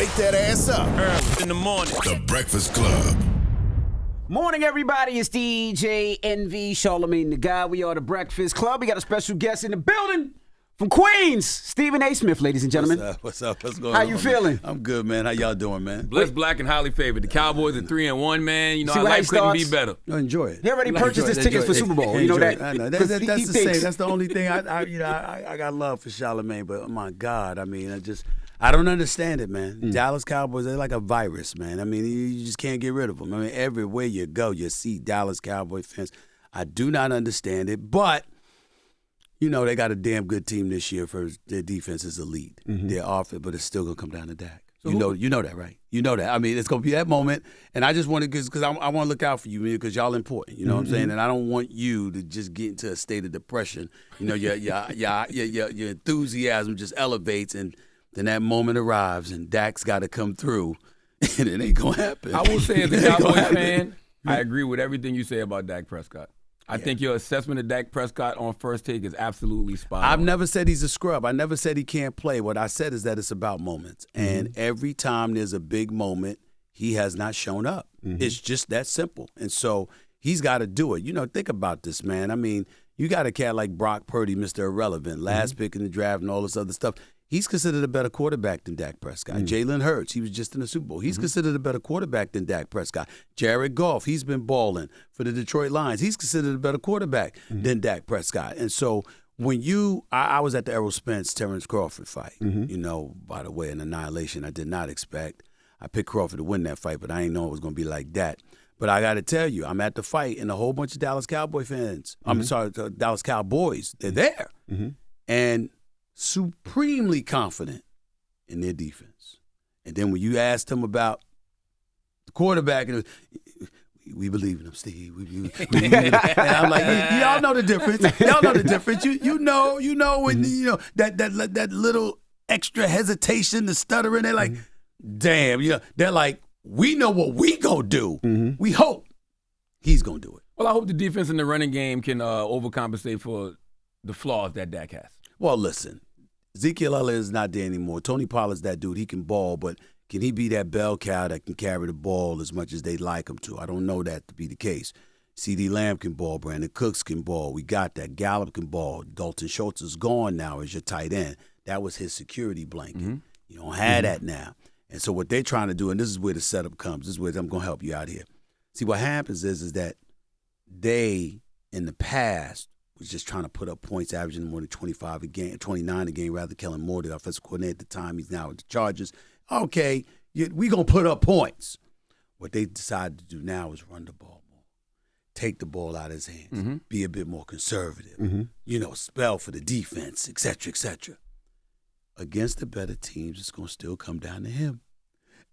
Wake that ass up. Early in the morning. The Breakfast Club. Morning, everybody. It's DJ NV, Charlamagne the guy. We are the Breakfast Club. We got a special guest in the building from Queens, Stephen A. Smith, ladies and gentlemen. What's up? What's going on? How you feeling? Man? I'm good, man. How y'all doing, man? Blessed, black, and highly favored. The Cowboys are 3-1, man. You know, See our what life he couldn't starts? be better. No, enjoy it. He already purchased his tickets for Super Bowl. You know that? I know. That's the he same. thinks. That's the only thing I got love for Charlamagne, but oh my God, I mean, I don't understand it, man. Dallas Cowboys, they're like a virus, man. I mean, you just can't get rid of them. I mean, everywhere you go, you see Dallas Cowboy fans. I do not understand it, but, you know, they got a damn good team this year. For their defense is elite. They're off it, but it's still going to come down to Dak. You know that, right? You know that. I mean, it's going to be that moment, and I just want to, because I want to look out for you, because y'all important. You know what I'm saying? And I don't want you to just get into a state of depression. You know, your enthusiasm just elevates, and then that moment arrives, and Dak's got to come through, and it ain't going to happen. I will say, as a Cowboys fan, I agree with everything you say about Dak Prescott. I think your assessment of Dak Prescott on First Take is absolutely spot on. I've never said he's a scrub. I never said he can't play. What I said is that it's about moments. And every time there's a big moment, he has not shown up. It's just that simple. And so he's got to do it. You know, think about this, man. I mean, you got a cat like Brock Purdy, Mr. Irrelevant, last pick in the draft and all this other stuff. He's considered a better quarterback than Dak Prescott. Jalen Hurts, he was just in the Super Bowl. He's considered a better quarterback than Dak Prescott. Jared Goff, he's been balling for the Detroit Lions. He's considered a better quarterback than Dak Prescott. And so when I was at the Errol Spence-Terrence Crawford fight, you know, by the way, an annihilation I did not expect. I picked Crawford to win that fight, but I didn't know it was going to be like that. But I got to tell you, I'm at the fight, and a whole bunch of Dallas Cowboy fans, Dallas Cowboys, they're there. And supremely confident in their defense. And then when you asked them about the quarterback, we believe in him, Steve. We believe in him. And I'm like, y'all know the difference. Y'all know the difference. You know when that little extra hesitation, the stuttering. They're like, damn. They're like, we know what we gonna do. We hope he's gonna do it. Well, I hope the defense in the running game can overcompensate for the flaws that Dak has. Well, listen, Ezekiel Elliott is not there anymore. Tony Pollard's that dude. He can ball, but can he be that bell cow that can carry the ball as much as they'd like him to? I don't know that to be the case. CeeDee Lamb can ball. Brandon Cooks can ball. We got that. Gallup can ball. Dalton Schultz is gone now as your tight end. That was his security blanket. You don't have that now. And so what they're trying to do, and this is where the setup comes. This is where I'm going to help you out here. See, what happens is that they, in the past, was just trying to put up points, averaging more than 25 a game, 29 a game, rather. Kellen Moore, the offensive coordinator at the time, he's now with the Chargers. Okay, we going to put up points. What they decided to do now is run the ball more, take the ball out of his hands, be a bit more conservative, spell for the defense, et cetera, et cetera. Against the better teams, it's going to still come down to him.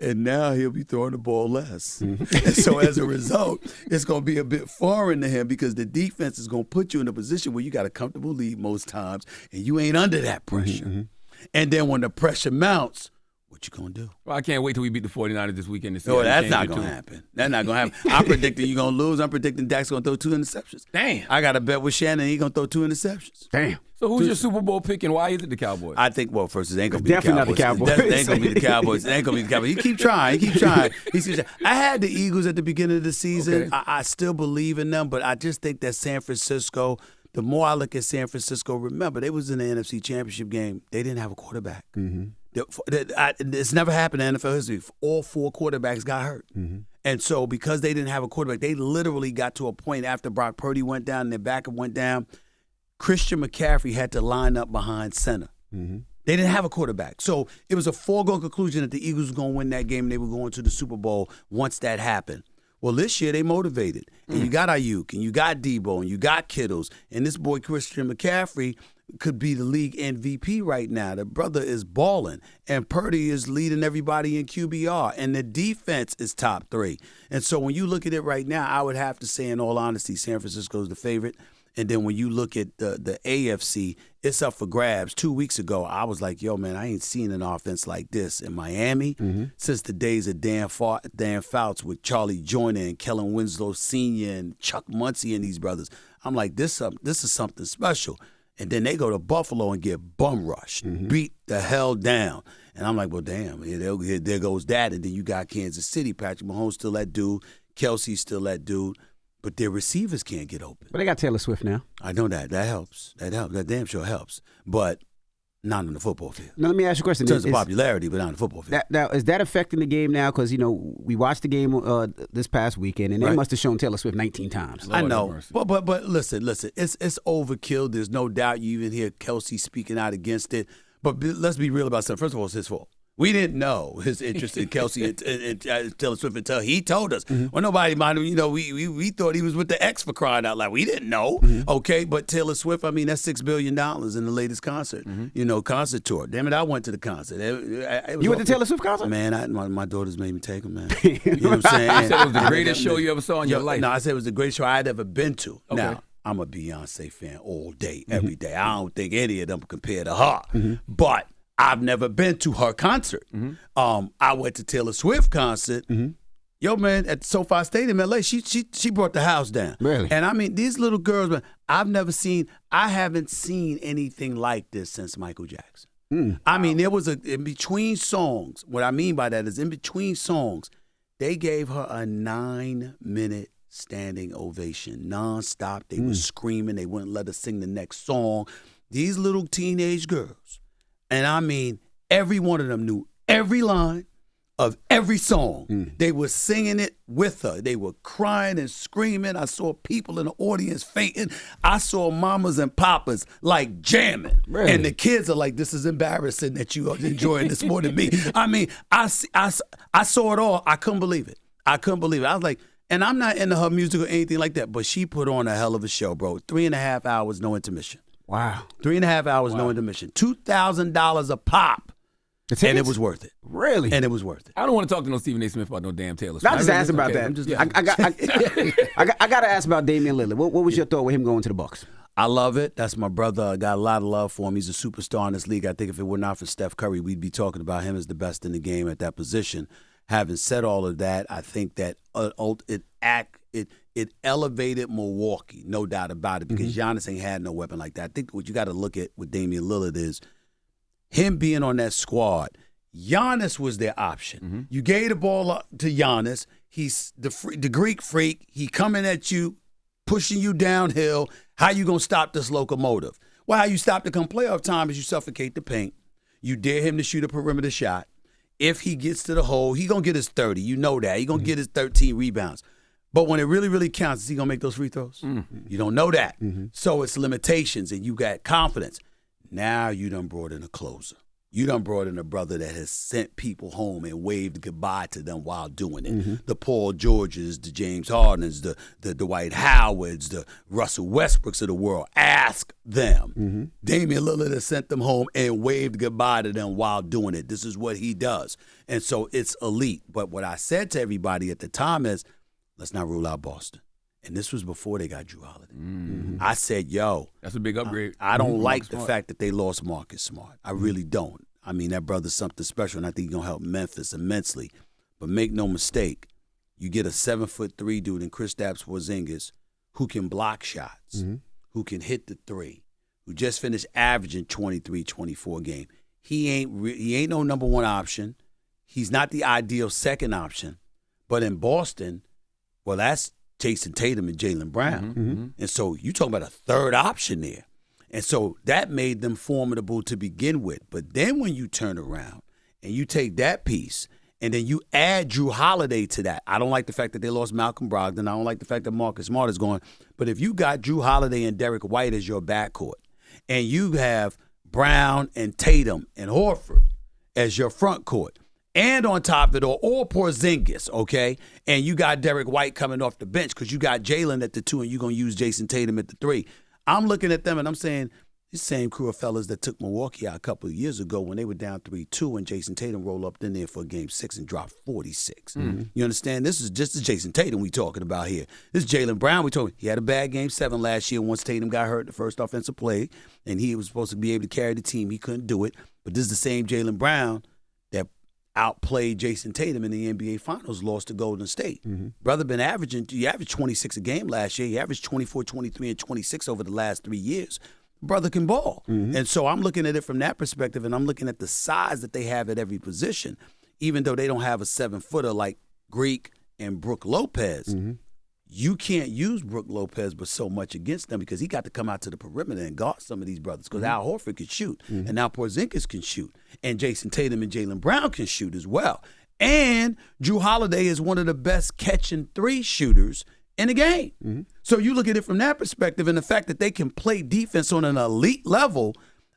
And now he'll be throwing the ball less. And so as a result, it's going to be a bit foreign to him because the defense is going to put you in a position where you got a comfortable lead most times, and you ain't under that pressure. And then when the pressure mounts, what you going to do? Well, I can't wait till we beat the 49ers this weekend. To see No, that's not going to happen. That's not going to happen. I'm predicting you're going to lose. I'm predicting Dak's going to throw 2 interceptions. Damn. I got a bet with Shannon. He's going to throw 2 interceptions. Damn. So who's your Super Bowl pick, and why is it the Cowboys? I think, well, first, it ain't going to be Definitely the Cowboys. not the Cowboys. It ain't going to be the Cowboys. It ain't going to be the Cowboys. He keep trying. I had the Eagles at the beginning of the season. Okay. I still believe in them, but I just think that San Francisco, the more I look at San Francisco, remember, they was in the NFC Championship game. They didn't have a quarterback. It's never happened in NFL history. All 4 quarterbacks got hurt. And so because they didn't have a quarterback, they literally got to a point after Brock Purdy went down and their backup went down, Christian McCaffrey had to line up behind center. They didn't have a quarterback. So it was a foregone conclusion that the Eagles were going to win that game and they were going to the Super Bowl once that happened. Well, this year they motivated. And you got Ayuk, and you got Debo, and you got Kittles. And this boy Christian McCaffrey could be the league MVP right now. The brother is balling. And Purdy is leading everybody in QBR. And the defense is top 3. And so when you look at it right now, I would have to say, in all honesty, San Francisco is the favorite. And then when you look at the AFC, it's up for grabs. 2 weeks ago, I was like, yo, man, I ain't seen an offense like this in Miami since the days of Dan Fouts with Charlie Joyner and Kellen Winslow Sr. and Chuck Muncie and these brothers. I'm like, this is something special. And then they go to Buffalo and get bum rushed, beat the hell down. And I'm like, well, damn, there goes that. And then you got Kansas City. Patrick Mahomes still that dude. Kelsey's still that dude. But their receivers can't get open. But they got Taylor Swift now. I know that. That helps. That damn sure helps. But not on the football field. Now, let me ask you a question. In terms of popularity, but not on the football field. Now, is that affecting the game now? Because, we watched the game this past weekend, and they must have shown Taylor Swift 19 times. I know. But listen. It's overkill. There's no doubt you even hear Kelsey speaking out against it. But let's be real about something. First of all, it's his fault. We didn't know his interest in Kelsey and Taylor Swift until he told us. Well, nobody minded. We thought he was with the X for crying out loud. We didn't know. Okay, but Taylor Swift, that's $6 billion in the latest concert. Concert tour. Damn it, I went to the concert. You went to Taylor Swift concert? Man, my daughters made me take them, man. You know what I'm saying? You said it was the greatest show you ever saw in your life. No, I said it was the greatest show I'd ever been to. Okay. Now, I'm a Beyonce fan all day, every day. I don't think any of them compare to her. But I've never been to her concert. I went to Taylor Swift concert. Yo, man, at SoFi Stadium in LA, she brought the house down. Really? And these little girls, man, I haven't seen anything like this since Michael Jackson. There was in between songs. What I mean by that is in between songs, they gave her a 9-minute standing ovation, nonstop. They were screaming. They wouldn't let her sing the next song. These little teenage girls. And every one of them knew every line of every song. They were singing it with her. They were crying and screaming. I saw people in the audience fainting. I saw mamas and papas like jamming. Really? And the kids are like, this is embarrassing that you are enjoying this more than me. I saw it all. I couldn't believe it. I was like, and I'm not into her music or anything like that, but she put on a hell of a show, bro. 3.5 hours, no intermission. Wow. 3.5 hours, no intermission. $2,000 a pop. And it was worth it. Really? And it was worth it. I don't want to talk to no Stephen A. Smith about no damn Taylor Swift. I just asked about that. I got to ask about Damian Lillard. What was your thought with him going to the Bucks? I love it. That's my brother. I got a lot of love for him. He's a superstar in this league. I think if it were not for Steph Curry, we'd be talking about him as the best in the game at that position. Having said all of that, I think that it elevated Milwaukee, no doubt about it, because Giannis ain't had no weapon like that. I think what you got to look at with Damian Lillard is him being on that squad. Giannis was their option. You gave the ball up to Giannis. He's the Greek freak. He coming at you, pushing you downhill. How you going to stop this locomotive? Well, how you stop to come playoff time is you suffocate the paint. You dare him to shoot a perimeter shot. If he gets to the hole, he going to get his 30. You know that. He going to get his 13 rebounds. But when it really, really counts, is he going to make those free throws? You don't know that. So it's limitations, and you got confidence. Now you done brought in a closer. You done brought in a brother that has sent people home and waved goodbye to them while doing it. The Paul Georges, the James Hardens, the Dwight Howards, the Russell Westbrooks of the world. Ask them. Damian Lillard has sent them home and waved goodbye to them while doing it. This is what he does. And so it's elite. But what I said to everybody at the time is, let's not rule out Boston. And this was before they got Drew Holiday. I said, yo. That's a big upgrade. I don't like the fact that they lost Marcus Smart. I really don't. That brother's something special, and I think he's going to help Memphis immensely. But make no mistake, you get a 7'3" dude in Kristaps Porzingis who can block shots, who can hit the three, who just finished averaging 23, 24 a game. He ain't no number one option. He's not the ideal second option. But in Boston, well, that's Jason Tatum and Jaylen Brown. And so you talking about a third option there. And so that made them formidable to begin with. But then when you turn around and you take that piece and then you add Drew Holiday to that, I don't like the fact that they lost Malcolm Brogdon. I don't like the fact that Marcus Smart is going. But if you got Drew Holiday and Derek White as your backcourt and you have Brown and Tatum and Horford as your front court, and on top of it all, or Porzingis, okay? And you got Derek White coming off the bench because you got Jalen at the 2 and you're going to use Jason Tatum at the 3. I'm looking at them and I'm saying, this same crew of fellas that took Milwaukee out a couple of years ago when they were down 3-2 and Jason Tatum rolled up in there for game 6 and dropped 46. You understand? This is just the Jason Tatum we talking about here. This is Jaylen Brown we talking. He had a bad game 7 last year once Tatum got hurt the first offensive play, and he was supposed to be able to carry the team. He couldn't do it. But this is the same Jaylen Brown that outplayed Jason Tatum in the NBA Finals, lost to Golden State. Brother been averaging, he averaged 26 a game last year. He averaged 24, 23, and 26 over the last 3 years. brother can ball. And so I'm looking at it from that perspective, and I'm looking at the size that they have at every position. Even though they don't have a 7-footer like Greek and Brook Lopez, you can't use Brook Lopez but so much against them because he got to come out to the perimeter and guard some of these brothers because Al Horford can shoot, and now Porzingis can shoot, and Jason Tatum and Jaylen Brown can shoot as well. And Jrue Holiday is one of the best catching 3 shooters in the game. So you look at it from that perspective, and the fact that they can play defense on an elite level,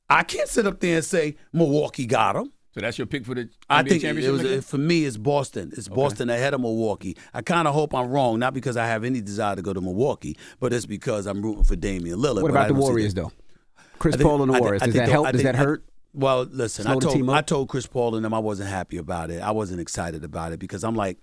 I can't sit up there and say Milwaukee got them. So that's your pick for the NBA I think championship? for me, it's Boston. It's Boston ahead of Milwaukee. I kind of hope I'm wrong, not because I have any desire to go to Milwaukee, but it's because I'm rooting for Damian Lillard. What about the Warriors, though? Chris Paul and the Warriors. Does that help? Does that hurt? Well, listen, I told Chris Paul and them I wasn't happy about it. I wasn't excited about it because I'm like,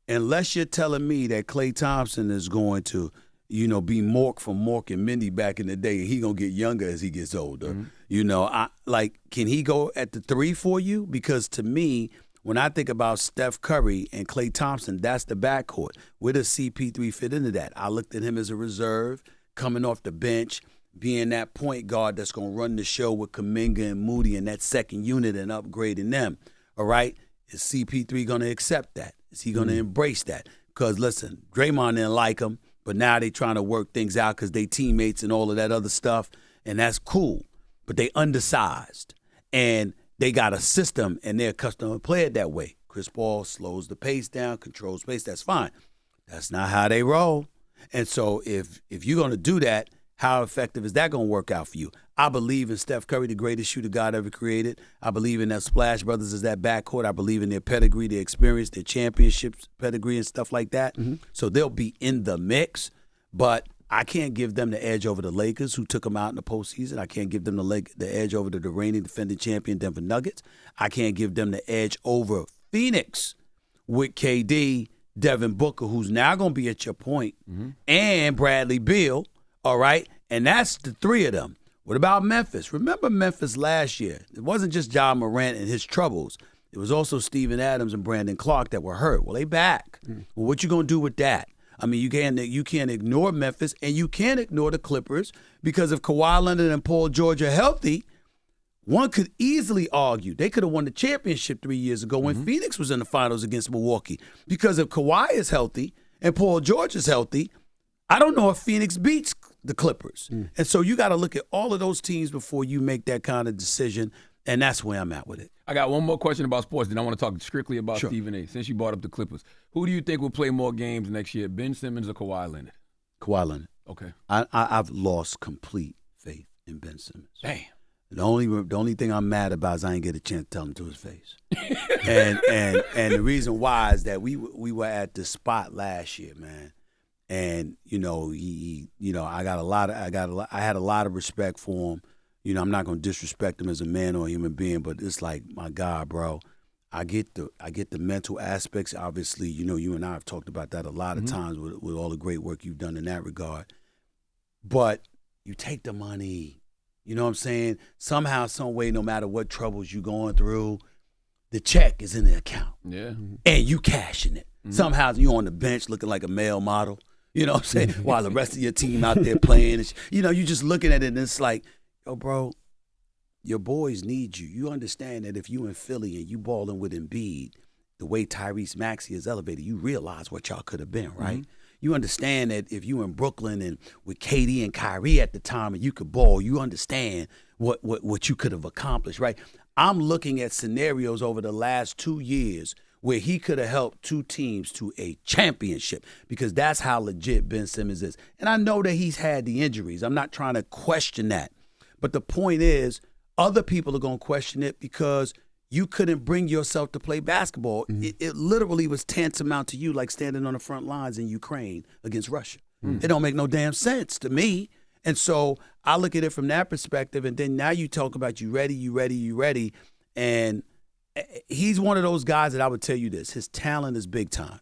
unless you're telling me that Klay Thompson is going to, be Mork from Mork and Mindy back in the day, and he gonna get younger as he gets older. Can he go at the 3 for you? Because to me, when I think about Steph Curry and Klay Thompson, that's the backcourt. Where does CP3 fit into that? I looked at him as a reserve, coming off the bench, being that point guard that's gonna run the show with Kuminga and Moody in that second unit and upgrading them. All right, is CP3 gonna accept that? Is he gonna embrace that? Because listen, Draymond didn't like him. But now they trying to work things out because they teammates and all of that other stuff, and that's cool. But they undersized, and they got a system, and they're accustomed to play it that way. Chris Paul slows the pace down, controls pace. That's fine. That's not how they roll. And so if you're going to do that, how effective is that going to work out for you? I believe in Steph Curry, the greatest shooter God ever created. I believe in that Splash Brothers as that backcourt. I believe in their pedigree, their experience, their championships pedigree and stuff like that. So they'll be in the mix, but I can't give them the edge over the Lakers, who took them out in the postseason. I can't give them the edge over the reigning defending champion Denver Nuggets. I can't give them the edge over Phoenix with KD, Devin Booker, who's now going to be at your point, and Bradley Beal, all right? And that's the 3 of them. What about Memphis? Remember Memphis last year? It wasn't just Ja Morant and his troubles. It was also Steven Adams and Brandon Clark that were hurt. Well, they back. Well, what you going to do with that? I mean, you can't ignore Memphis, and you can't ignore the Clippers, because if Kawhi Leonard and Paul George are healthy, one could easily argue they could have won the championship 3 years ago when Phoenix was in the finals against Milwaukee. Because if Kawhi is healthy and Paul George is healthy, I don't know if Phoenix beats the Clippers. And so you got to look at all of those teams before you make that kind of decision, and that's where I'm at with it. I got one more question about sports, then I want to talk strictly about Stephen A. Since you brought up the Clippers, who do you think will play more games next year, Ben Simmons or Kawhi Leonard? Kawhi Leonard. Okay. I've lost complete faith in Ben Simmons. Damn. The only thing I'm mad about is I didn't get a chance to tell him to his face. and the reason why is that we were at the spot last year, man. And I had a lot of respect for him. I'm not going to disrespect him as a man or a human being, but it's like, my God, bro, I get the mental aspects. Obviously, you and I have talked about that a lot of times with all the great work you've done in that regard. But you take the money, you know what I'm saying? Somehow, some way, no matter what troubles you're going through, the check is in the account. Yeah. And you cashing it. Somehow you on the bench looking like a male model. You know what I'm saying? While the rest of your team out there playing. You just looking at it and it's like, yo, bro, your boys need you. You understand that if you in Philly and you balling with Embiid, the way Tyrese Maxey is elevated, you realize what y'all could have been, right? You understand that if you in Brooklyn and with KD and Kyrie at the time and you could ball, you understand what you could have accomplished, right? I'm looking at scenarios over the last 2 years where he could have helped 2 teams to a championship, because that's how legit Ben Simmons is. And I know that he's had the injuries. I'm not trying to question that. But the point is, other people are going to question it because you couldn't bring yourself to play basketball. It literally was tantamount to you like standing on the front lines in Ukraine against Russia. It don't make no damn sense to me. And so I look at it from that perspective, and then now you talk about you ready. And he's one of those guys that I would tell you this. His talent is big time.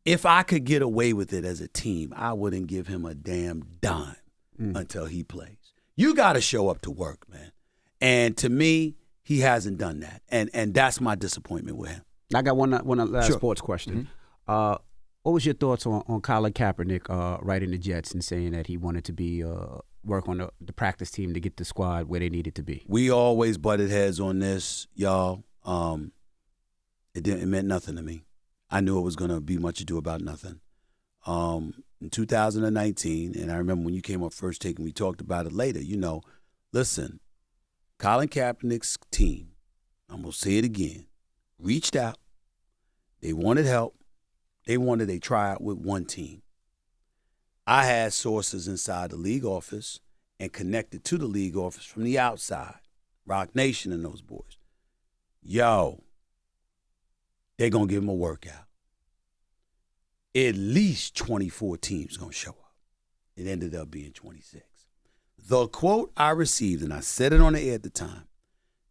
If I could get away with it as a team, I wouldn't give him a damn dime until he plays. You got to show up to work, man. And to me, he hasn't done that. And that's my disappointment with him. I got one last sports question. What was your thoughts on Colin Kaepernick writing the Jets and saying that he wanted to be work on the practice team to get the squad where they needed to be? We always butted heads on this, y'all. It meant nothing to me. I knew it was going to be much ado about nothing. In 2019, and I remember when you came up first take and we talked about it later, listen, Colin Kaepernick's team, I'm going to say it again, reached out. They wanted help. They wanted a tryout with one team. I had sources inside the league office and connected to the league office from the outside, Rock Nation and those boys. Yo, they're going to give them a workout. At least 24 teams going to show up. It ended up being 26. The quote I received, and I said it on the air at the time,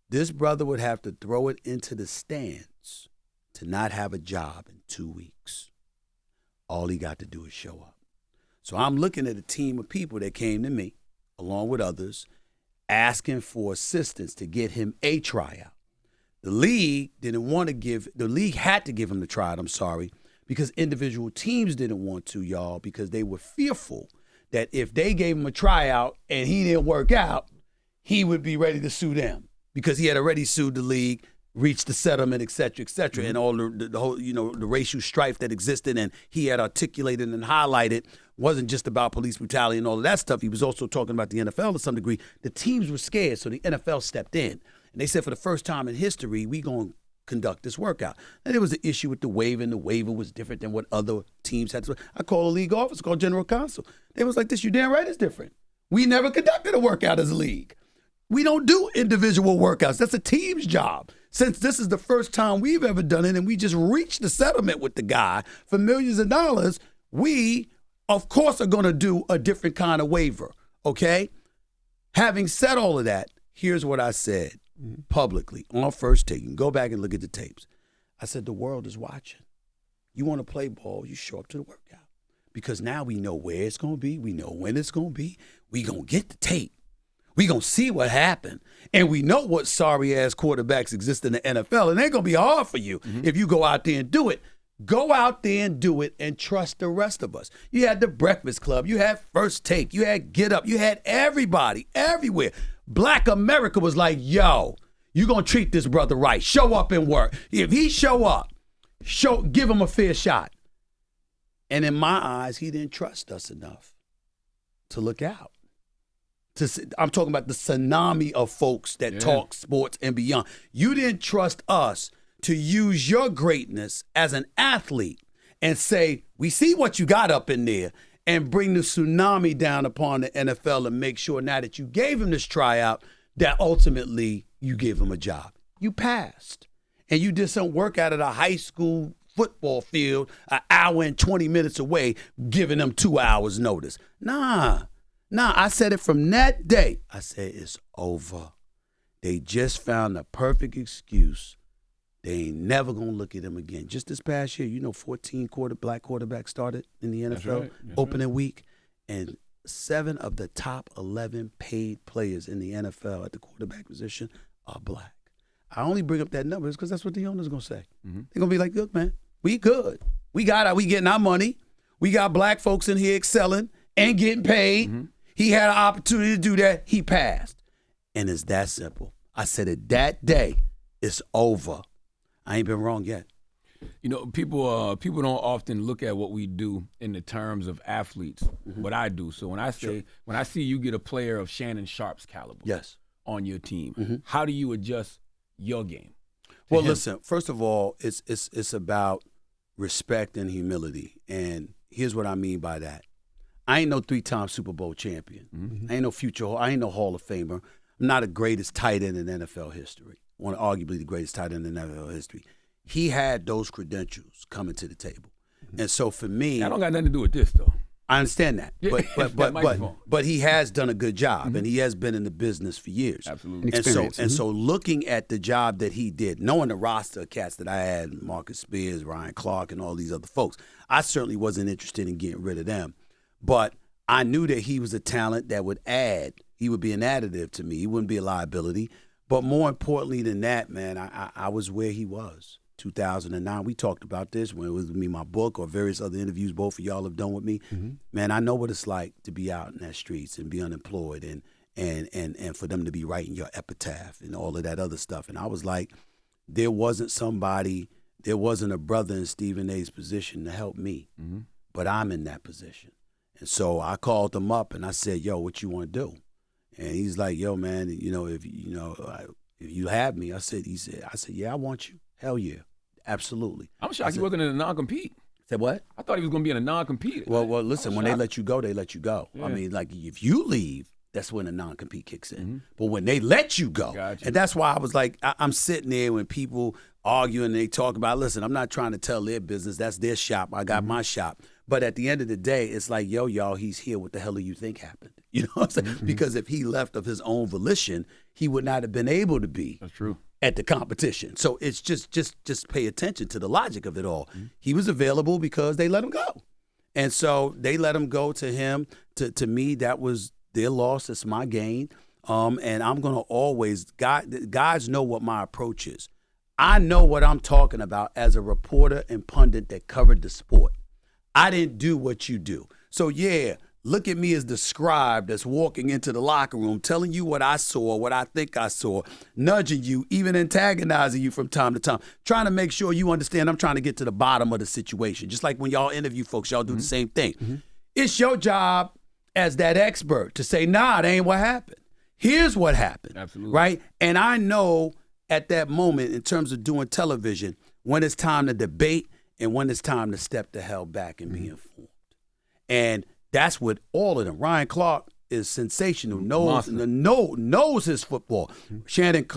this brother would have to throw it into the stands to not have a job in 2 weeks. All he got to do is show up. So I'm looking at a team of people that came to me, along with others, asking for assistance to get him a tryout. The league had to give him the tryout, because individual teams didn't want to, y'all, because they were fearful that if they gave him a tryout and he didn't work out, he would be ready to sue them because he had already sued the league, reached the settlement, et cetera, and all the whole, the racial strife that existed, and he had articulated and highlighted wasn't just about police brutality and all of that stuff. He was also talking about the NFL to some degree. The teams were scared, so the NFL stepped in. And they said for the first time in history, we going to conduct this workout. And there was an issue with the waiver, and the waiver was different than what other teams had to. I called a league office, called general counsel. They was like, this, you damn right it's different. We never conducted a workout as a league. We don't do individual workouts. That's a team's job. Since this is the first time we've ever done it and we just reached the settlement with the guy for millions of dollars, we, of course, are going to do a different kind of waiver, okay? Having said all of that, here's what I said publicly on first take. You can go back and look at the tapes. I said, the world is watching. You want to play ball, you show up to the workout. Because now we know where it's going to be. We know when it's going to be. We going to get the tape. We going to see what happened. And we know what sorry-ass quarterbacks exist in the NFL. And it ain't going to be hard for you if you go out there and do it. Go out there and do it and trust the rest of us. You had the Breakfast Club. You had First Take. You had Get Up. You had everybody, everywhere. Black America was like, yo, you going to treat this brother right. Show up and work. If he show up, give him a fair shot. And in my eyes, he didn't trust us enough to look out. I'm talking about the tsunami of folks that talk sports and beyond. You didn't trust us to use your greatness as an athlete and say, we see what you got up in there, and bring the tsunami down upon the NFL and make sure now that you gave him this tryout that ultimately you gave him a job. You passed. And you did some work out at a high school football field an hour and 20 minutes away, giving them 2 hours notice. Nah, I said it from that day. I said, it's over. They just found the perfect excuse. They ain't never going to look at him again. Just this past year, 14 black quarterbacks started in the NFL opening week, and 7 of the top 11 paid players in the NFL at the quarterback position are black. I only bring up that number because that's what the owner's going to say. They're going to be like, look, man, we good. We getting our money. We got black folks in here excelling and getting paid. He had an opportunity to do that. He passed. And it's that simple. I said it that day. It's over. I ain't been wrong yet. People don't often look at what we do in the terms of athletes, what I do. So when I say, when I see you get a player of Shannon Sharpe's caliber on your team, how do you adjust your game? Well, listen, first of all, it's about respect and humility. And here's what I mean by that. I ain't no 3-time Super Bowl champion. I ain't no Hall of Famer. I'm not the greatest tight end in NFL history. One of arguably the greatest tight end in NFL history. He had those credentials coming to the table. And so for me, I don't got nothing to do with this though. I understand that. But he has done a good job, and he has been in the business for years. Absolutely. And so looking at the job that he did, knowing the roster of cats that I had, Marcus Spears, Ryan Clark, and all these other folks, I certainly wasn't interested in getting rid of them. But I knew that he was a talent that would add. He would be an additive to me. He wouldn't be a liability. But more importantly than that, man, I was where he was. 2009. We talked about this when it was with me, my book, or various other interviews both of y'all have done with me. Man, I know what it's like to be out in that streets and be unemployed and for them to be writing your epitaph and all of that other stuff. And I was like, there wasn't a brother in Stephen A's position to help me, but I'm in that position. And so I called him up and I said, yo, what you want to do? And he's like, yo, man, if you have me, I said, yeah, I want you. Hell yeah, absolutely. I'm shocked he wasn't in a non-compete. Said what? I thought he was going to be in a non-compete. Well, listen, when they let you go, they let you go. Yeah. I mean, like, if you leave, that's when the non-compete kicks in. But when they let you go, and that's why I was like, I'm sitting there when people argue and they talk about, listen, I'm not trying to tell their business. That's their shop. I got my shop. But at the end of the day, it's like, yo, y'all, he's here. What the hell do you think happened? You know what I'm saying? Because if he left of his own volition, he would not have been able to be. That's true. At the competition. So it's just pay attention to the logic of it all. He was available because they let him go. And so they let him go to him. To me, that was their loss. It's my gain. And I'm going to always, guys know what my approach is. I know what I'm talking about as a reporter and pundit that covered the sport. I didn't do what you do. So, yeah, look at me as the scribe that's walking into the locker room, telling you what I saw, what I think I saw, nudging you, even antagonizing you from time to time, trying to make sure you understand I'm trying to get to the bottom of the situation. Just like when y'all interview folks, y'all do the same thing. It's your job as that expert to say, nah, that ain't what happened. Here's what happened. Absolutely. Right? And I know at that moment, in terms of doing television, when it's time to debate and when it's time to step the hell back and be informed. And that's what all of them. Ryan Clark is sensational, knows his football. Shannon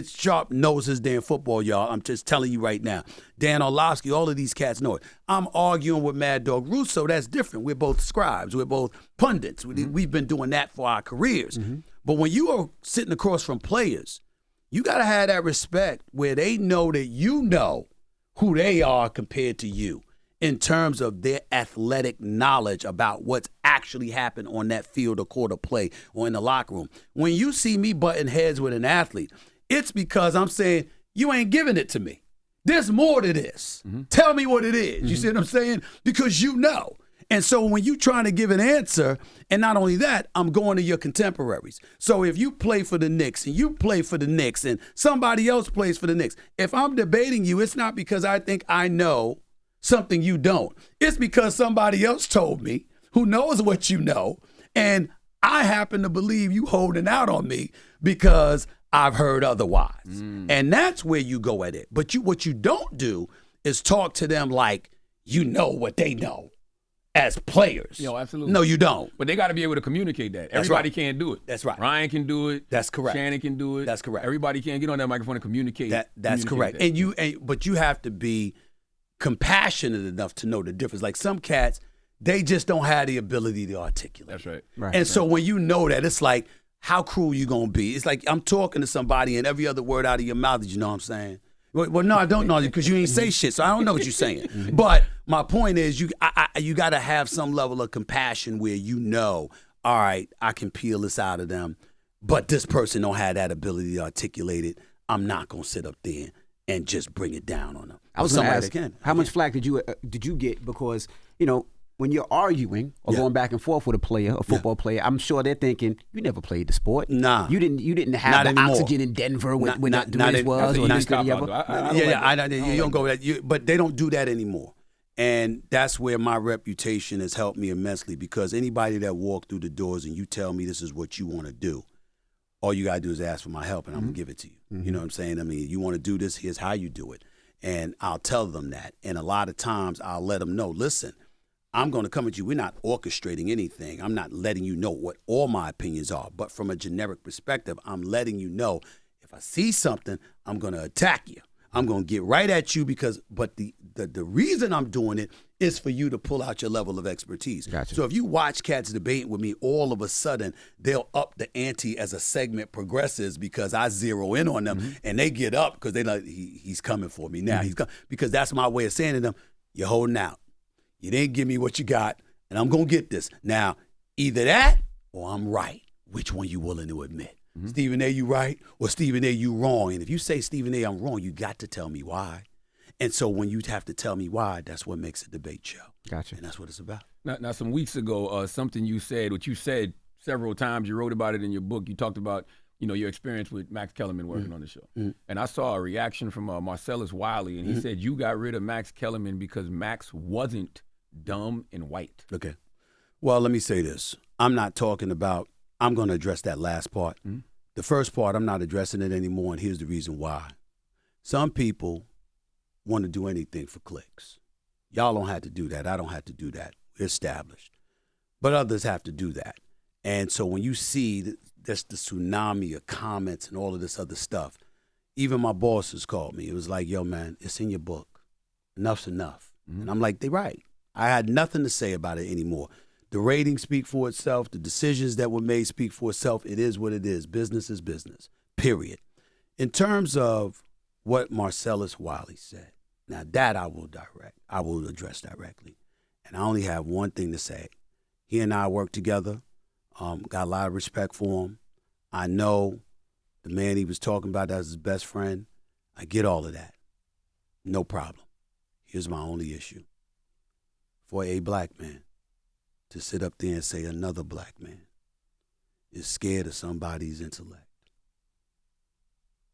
Sharpe knows his damn football, y'all. I'm just telling you right now. Dan Orlovsky, all of these cats know it. I'm arguing with Mad Dog Russo. That's different. We're both scribes. We're both pundits. We've been doing that for our careers. But when you are sitting across from players, you got to have that respect where they know that you know who they are compared to you in terms of their athletic knowledge about what's actually happened on that field or court of play or in the locker room. When you see me butting heads with an athlete, it's because I'm saying, you ain't giving it to me. There's more to this. Tell me what it is. You see what I'm saying? Because you know. And so when you trying to give an answer, and not only that, I'm going to your contemporaries. So if you play for the Knicks and you play for the Knicks and somebody else plays for the Knicks, if I'm debating you, it's not because I think I know something you don't. It's because somebody else told me who knows what you know, and I happen to believe you holding out on me because I've heard otherwise. And that's where you go at it. But what you don't do is talk to them like you know what they know. As players. Absolutely. No, you don't. But they got to be able to communicate that. That's Everybody right. can't do it. That's right. Ryan can do it. That's correct. Shannon can do it. That's correct. Everybody can get on that microphone and communicate. That's correct. That. But you have to be compassionate enough to know the difference. Like some cats, they just don't have the ability to articulate. That's right. And so when you know that, it's like, how cruel you gonna be? It's like I'm talking to somebody and every other word out of your mouth, you know what I'm saying? Well, no, I don't know because you ain't say shit, so I don't know what you're saying. But my point is, you got to have some level of compassion where you know, all right, I can peel this out of them, but this person don't have that ability to articulate it. I'm not gonna sit up there and just bring it down on them. I was going to ask, how much flack did you get because when you're arguing or going back and forth with a football player, I'm sure they're thinking, you never played the sport. Nah. You didn't have not the anymore. Oxygen in Denver when Dewey was or this or the other. You don't go with that. But they don't do that anymore. And that's where my reputation has helped me immensely because anybody that walked through the doors and you tell me this is what you want to do, all you got to do is ask for my help and I'm going to give it to you. You know what I'm saying? I mean, you want to do this, here's how you do it. And I'll tell them that. And a lot of times I'll let them know, listen, I'm going to come at you. We're not orchestrating anything. I'm not letting you know what all my opinions are. But from a generic perspective, I'm letting you know if I see something, I'm going to attack you. I'm going to get right at you but the reason I'm doing it is for you to pull out your level of expertise. Gotcha. So if you watch cats debate with me, all of a sudden they'll up the ante as a segment progresses because I zero in on them and they get up because they like he's coming for me now. He's because that's my way of saying to them, you're holding out. You didn't give me what you got, and I'm going to get this. Now, either that or I'm right. Which one you willing to admit? Stephen A., you right, or Stephen A., you wrong? And if you say, Stephen A., I'm wrong, you got to tell me why. And so when you have to tell me why, that's what makes a debate show. Gotcha. And that's what it's about. Now some weeks ago, something you said, which you said several times, you wrote about it in your book. You talked about, your experience with Max Kellerman working on the show. And I saw a reaction from Marcellus Wiley, and he said you got rid of Max Kellerman because Max wasn't dumb and white. Okay. Well, let me say this. I'm going to address that last part. The first part, I'm not addressing it anymore, and here's the reason why. Some people want to do anything for clicks. Y'all don't have to do that. I don't have to do that. We're established. But others have to do that. And so when you see that's the tsunami of comments and all of this other stuff, even my bosses called me. It was like, yo, man, it's in your book. Enough's enough. And I'm like, they're right. I had nothing to say about it anymore. The ratings speak for itself. The decisions that were made speak for itself. It is what it is. Business is business, period. In terms of what Marcellus Wiley said, now that I will address directly. And I only have one thing to say. He and I work together. Got a lot of respect for him. I know the man he was talking about as his best friend. I get all of that. No problem. Here's my only issue. For a black man to sit up there and say another black man is scared of somebody's intellect.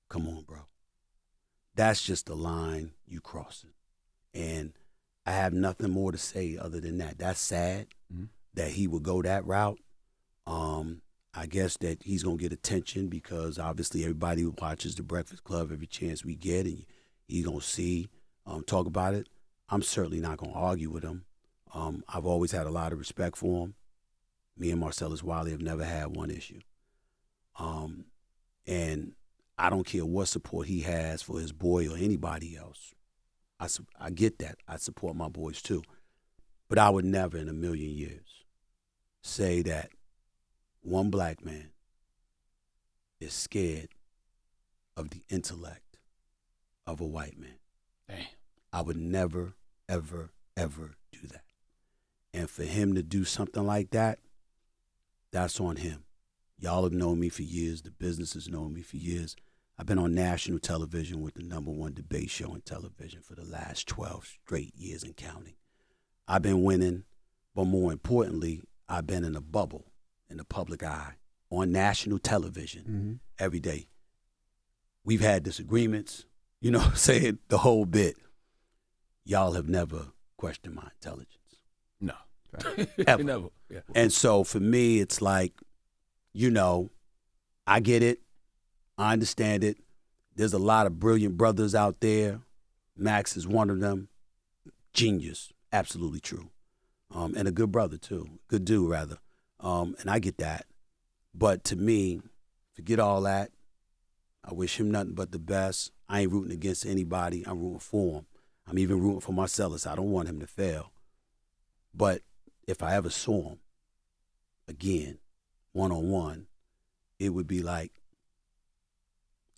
Come on, bro. That's just the line you crossing. And I have nothing more to say other than that. That's sad that he would go that route. I guess that he's going to get attention because obviously everybody who watches The Breakfast Club every chance we get, and he's going to see, talk about it. I'm certainly not going to argue with him. I've always had a lot of respect for him. Me and Marcellus Wiley have never had one issue. And I don't care what support he has for his boy or anybody else. I get that. I support my boys too. But I would never in a million years say that one black man is scared of the intellect of a white man. Damn. I would never, ever, ever do that. And for him to do something like that, that's on him. Y'all have known me for years. The business has known me for years. I've been on national television with the #1 debate show on television for the last 12 straight years and counting. I've been winning, but more importantly, I've been in a bubble, in the public eye, on national television every day. We've had disagreements, saying the whole bit. Y'all have never questioned my intelligence. No. Ever. Never. Yeah. And so for me, it's like, I get it. I understand it. There's a lot of brilliant brothers out there. Max is one of them. Genius. Absolutely true. And a good brother, too. Good dude, rather. And I get that. But to me, forget all that. I wish him nothing but the best. I ain't rooting against anybody. I'm rooting for him. I'm even rooting for Marcellus. I don't want him to fail. But if I ever saw him again, one-on-one, it would be like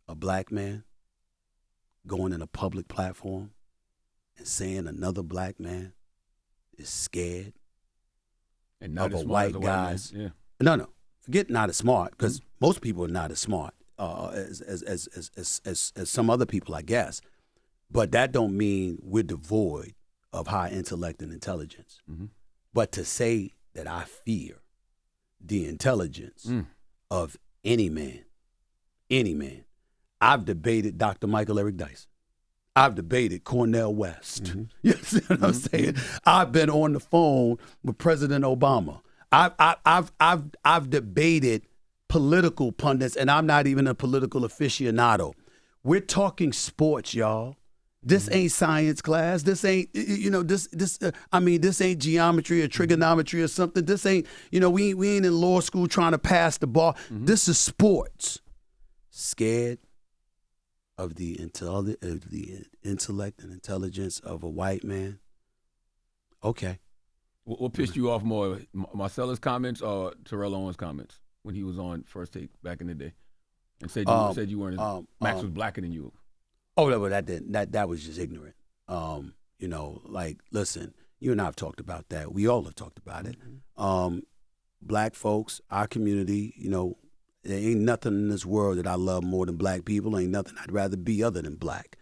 a black man going in a public platform and saying another black man is scared and not of as a smart white as guy's. Yeah. No. Forget not as smart, because most people are not as smart as some other people, I guess. But that don't mean we're devoid of high intellect and intelligence. But to say that I fear the intelligence of any man, I've debated Dr. Michael Eric Dyson. I've debated Cornel West. You see what I'm saying? I've been on the phone with President Obama. I've debated political pundits, and I'm not even a political aficionado. We're talking sports, y'all. This ain't science class. This ain't, this ain't geometry or trigonometry or something. This ain't, we ain't in law school trying to pass the ball. This is sports. Scared of the intellect and intelligence of a white man? Okay. What pissed you off more, Marcellus' comments or Terrell Owens' comments when he was on First Take back in the day and said you weren't Max was blacker than you? Oh, no, that was just ignorant. Listen, you and I have talked about that. We all have talked about it. Black folks, our community, there ain't nothing in this world that I love more than black people. Ain't nothing I'd rather be other than black.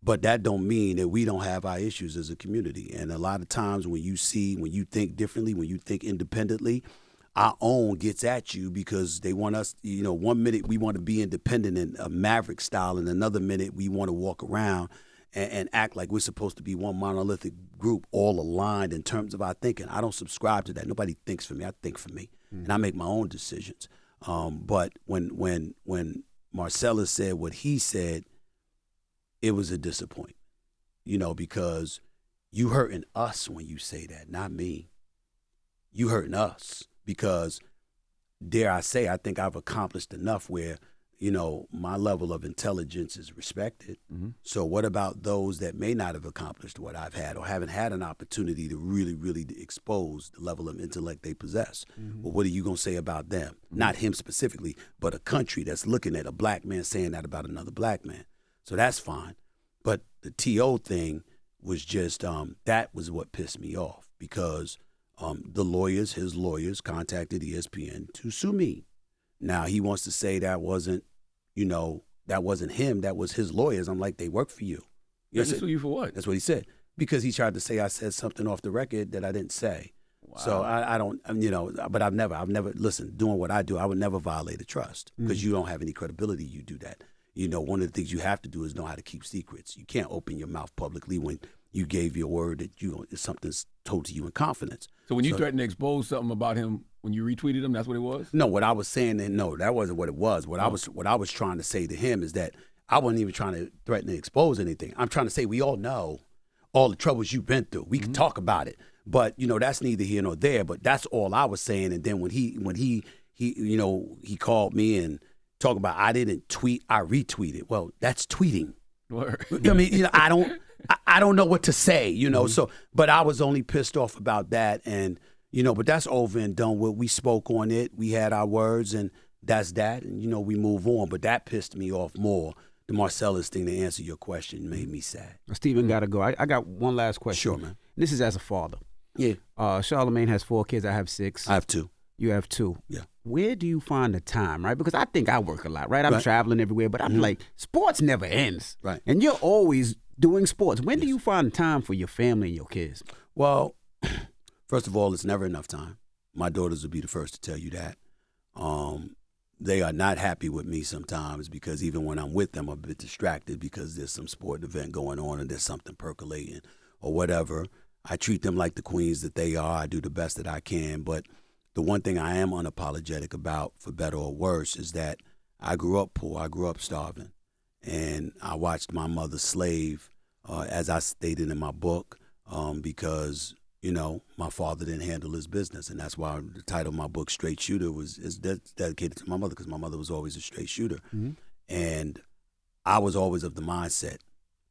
But that don't mean that we don't have our issues as a community. And a lot of times when you think differently, when you think independently, our own gets at you because they want us, 1 minute we want to be independent in a maverick style, and another minute we want to walk around and act like we're supposed to be one monolithic group, all aligned in terms of our thinking. I don't subscribe to that. Nobody thinks for me. I think for me, and I make my own decisions. But when Marcellus said what he said, it was a disappointment, because you hurting us when you say that, not me. You hurting us because, dare I say, I think I've accomplished enough where, my level of intelligence is respected. Mm-hmm. So what about those that may not have accomplished what I've had or haven't had an opportunity to really, really expose the level of intellect they possess? Mm-hmm. Well, what are you going to say about them? Mm-hmm. Not him specifically, but a country that's looking at a black man saying that about another black man. So that's fine. But the T.O. thing was just, that was what pissed me off because his lawyers contacted ESPN to sue me. Now, he wants to say that wasn't him, that was his lawyers. I'm like, they work for you. They sue you for what? That's what he said. Because he tried to say I said something off the record that I didn't say. Wow. So I don't, but I've never, listen, doing what I do, I would never violate a trust because you don't have any credibility. You do that. One of the things you have to do is know how to keep secrets. You can't open your mouth publicly when you gave your word that something's told to you in confidence. So when you threatened to expose something about him, when you retweeted him, that's what it was? No, what I was saying, no, that wasn't what it was. What I was trying to say to him is that I wasn't even trying to threaten to expose anything. I'm trying to say we all know all the troubles you've been through. We can talk about it, but that's neither here nor there. But that's all I was saying. And then when he called me and talked about I didn't tweet, I retweeted. Well, that's tweeting. Word. I mean, I don't know what to say, So, but I was only pissed off about that, and but that's over and done with. We spoke on it, we had our words, and that's that, and we move on. But that pissed me off more. The Marcellus thing, to answer your question, made me sad. Stephen got to go. I got one last question. Sure, man. This is as a father. Yeah. Charlamagne has 4 kids. I have 6. I have 2. You have 2. Yeah. Where do you find the time, right? Because I think I work a lot, right? I'm traveling everywhere, but I'm like, sports never ends. Right. And you're always doing sports. When do you find time for your family and your kids? Well, first of all, it's never enough time. My daughters will be the first to tell you that. They are not happy with me sometimes because even when I'm with them, I'm a bit distracted because there's some sport event going on and there's something percolating or whatever. I treat them like the queens that they are. I do the best that I can, but the one thing I am unapologetic about, for better or worse, is that I grew up poor. I grew up starving. And I watched my mother slave, as I stated in my book, because, my father didn't handle his business. And that's why the title of my book, Straight Shooter, is dedicated to my mother because my mother was always a straight shooter. Mm-hmm. And I was always of the mindset,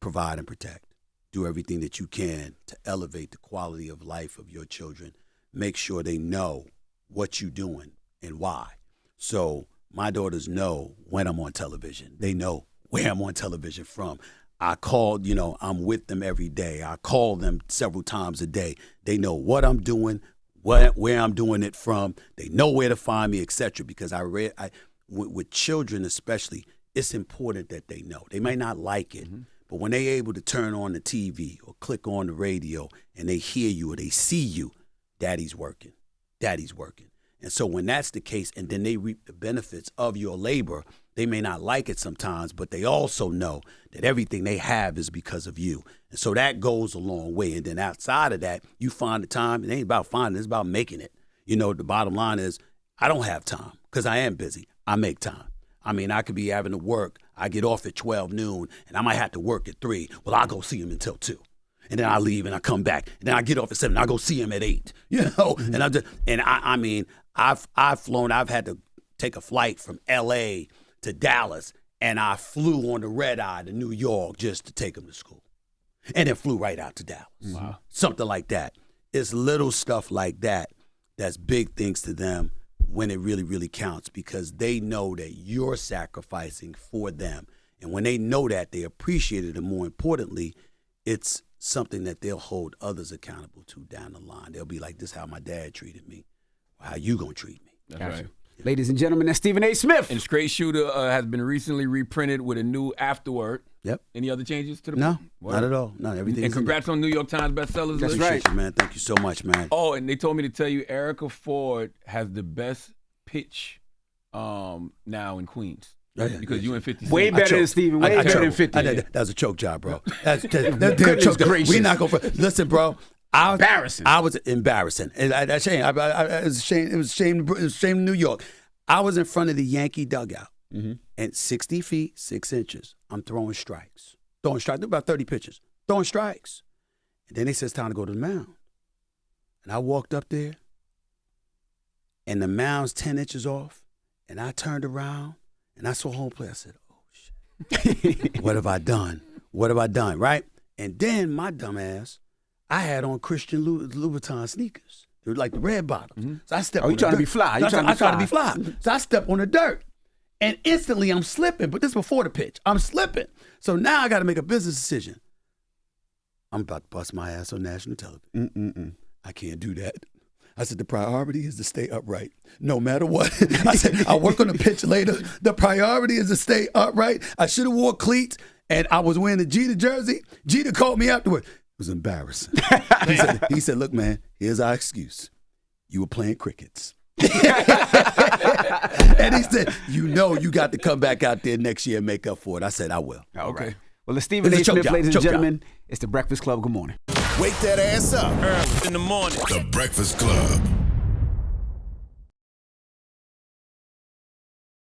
provide and protect. Do everything that you can to elevate the quality of life of your children. Make sure they know what you're doing and why. So my daughters know when I'm on television. They know where I'm on television from. I called, I'm with them every day. I call them several times a day. They know what I'm doing, where I'm doing it from. They know where to find me, etc. Because with children especially, it's important that they know. They may not like it, but when they're able to turn on the TV or click on the radio and they hear you or they see you, daddy's working. Daddy's working. And so when that's the case and then they reap the benefits of your labor, they may not like it sometimes, but they also know that everything they have is because of you. And so that goes a long way. And then outside of that, you find the time. It ain't about finding it, it's about making it. The bottom line is I don't have time because I am busy. I make time. I mean, I could be having to work. I get off at 12 noon, and I might have to work at 3. Well, I'll go see him until 2. And then I leave and I come back. And then I get off at 7. I go see him at 8. And I've flown. I've had to take a flight from L.A. to Dallas, and I flew on the red eye to New York just to take him to school, and then flew right out to Dallas. Wow. Something like that. It's little stuff like that that's big things to them when it really, really counts because they know that you're sacrificing for them. And when they know that, they appreciate it. And more importantly, it's something that they'll hold others accountable to down the line. They'll be like, this is how my dad treated me. How you gonna treat me? That's right. Ladies and gentlemen, that's Stephen A. Smith. And Straight Shooter has been recently reprinted with a new afterword. Yep. Any other changes to the No, book? not at all. No, everything. And congrats on New York Times bestsellers That's list. right. Appreciate you, man. Thank you so much, man. Oh, and they told me to tell you Erica Ford has the best pitch now in Queens. Yeah, yeah, Because you and 50 Cent. Way better than Steven. Way better than 50. That was a choke job, bro. That's Goodness choke. gracious. We not gonna listen, bro. Embarrassing. I was embarrassing. That shame. It was a shame. It was a shame in New York. I was in front of the Yankee dugout, and 60 feet 6 inches. I'm throwing strikes. About 30 pitches. Throwing strikes, and then they said it's time to go to the mound. And I walked up there, and the mound's 10 inches off, and I turned around. And I saw home plate. I said, oh, shit. What have I done? What have I done, right? And then my dumb ass, I had on Christian Louboutin sneakers. They were like the red bottoms. So I stepped on the dirt. trying to be fly. I trying to be fly. So I step on the dirt. And instantly I'm slipping. But this is before the pitch. I'm slipping. So now I got to make a business decision. I'm about to bust my ass on national television. I can't do that. I said, the priority is to stay upright, no matter what. I said, I'll work on the pitch later. The priority is to stay upright. I should have wore cleats, and I was wearing the Jeter jersey. Jeter called me afterward. It was embarrassing. He said, look, man, here's our excuse. You were playing crickets. And he said, you got to come back out there next year and make up for it. I said, I will. All right. Well, it's Stephen A. It's a choke Smith, job, ladies and choke job. gentlemen. It's the Breakfast Club. Good morning. Wake that ass up. Early in the morning. The Breakfast Club.